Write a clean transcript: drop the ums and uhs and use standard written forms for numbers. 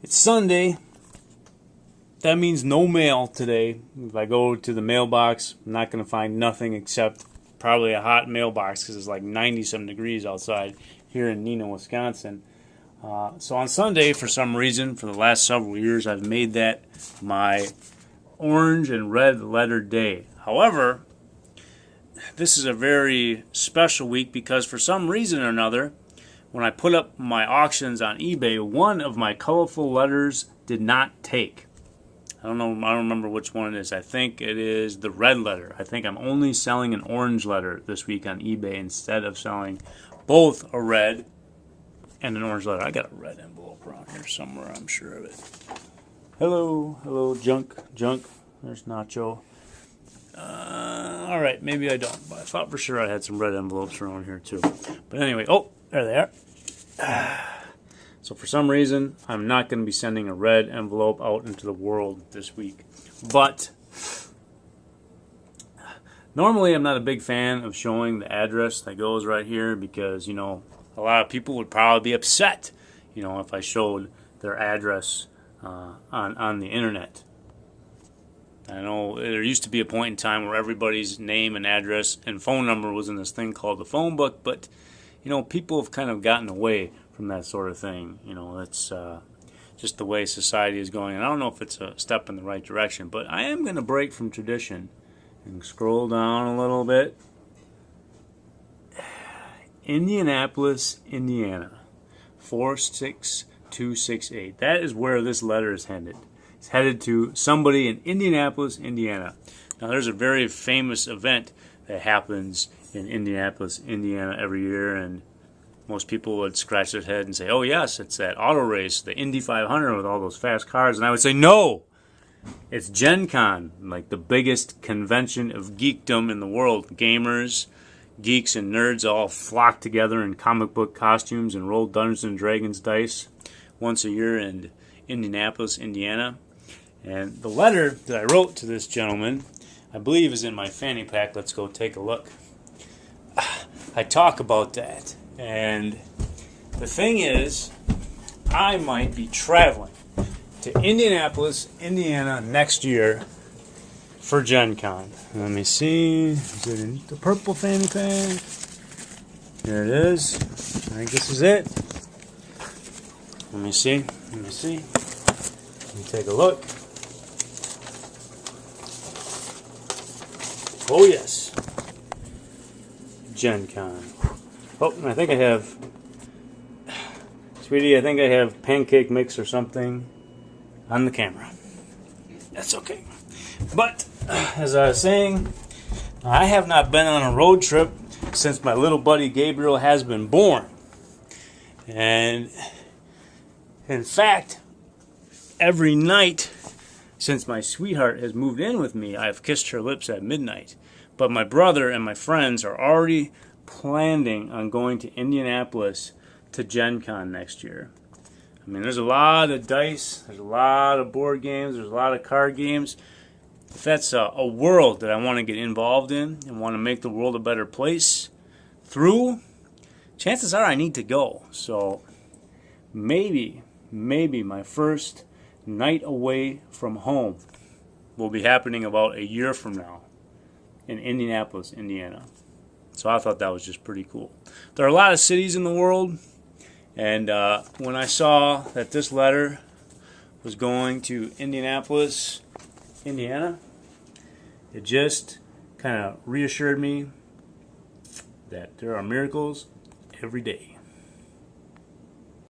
It's Sunday. That means no mail today. If I go to the mailbox, I'm not going to find nothing except probably a hot mailbox because it's like 90-some degrees outside here in Neenah, Wisconsin. So on Sunday, for some reason, for the last several years, I've made that my orange and red letter day. However, this is a very special week because for some reason or another, when I put up my auctions on eBay, one of my colorful letters did not take. I don't remember which one it is. I think it is the red letter. I think I'm only selling an orange letter this week on eBay instead of selling both a red and an orange letter. I got a red envelope around here somewhere, I'm sure of it. Hello, junk. There's Nacho. Alright, maybe I don't, but I thought for sure I had some red envelopes around here too. But anyway, oh, there they are. So for some reason, I'm not going to be sending a red envelope out into the world this week. But normally I'm not a big fan of showing the address that goes right here because, you know, a lot of people would probably be upset, you know, if I showed their address on the internet. I know there used to be a point in time where everybody's name and address and phone number was in this thing called the phone book, but, you know, people have kind of gotten away from that sort of thing. You know, that's just the way society is going. And I don't know if it's a step in the right direction, but I am going to break from tradition and scroll down a little bit. Indianapolis, Indiana, 46268. That is where this letter is headed. It's headed to somebody in Indianapolis, Indiana. Now, there's a very famous event that happens in Indianapolis, Indiana every year, and most people would scratch their head and say, oh yes, it's that auto race, the Indy 500 with all those fast cars. And I would say, no, it's Gen Con, like the biggest convention of geekdom in the world. Gamers, geeks, and nerds all flock together in comic book costumes and roll Dungeons and Dragons dice once a year in Indianapolis, Indiana. And the letter that I wrote to this gentleman, I believe is in my fanny pack. Let's go take a look. I talk about that. And the thing is, I might be traveling to Indianapolis, Indiana next year for Gen Con. Let me see. Is it in the purple fanny pack? There it is. I think this is it. Let me see. Let me take a look. Oh, yes. Gen Con. Oh, I think I have, sweetie, I think I have pancake mix or something on the camera. That's okay. But, as I was saying, I have not been on a road trip since my little buddy Gabriel has been born. And, in fact, every night since my sweetheart has moved in with me, I've kissed her lips at midnight. But my brother and my friends are already planning on going to Indianapolis to Gen Con next year. I mean, there's a lot of dice, there's a lot of board games, there's a lot of card games. If that's a world that I want to get involved in and want to make the world a better place through, chances are I need to go. So maybe my first night away from home will be happening about a year from now in Indianapolis, Indiana. So I thought that was just pretty cool. There are a lot of cities in the world, and when I saw that this letter was going to Indianapolis, Indiana, it just kind of reassured me that there are miracles every day.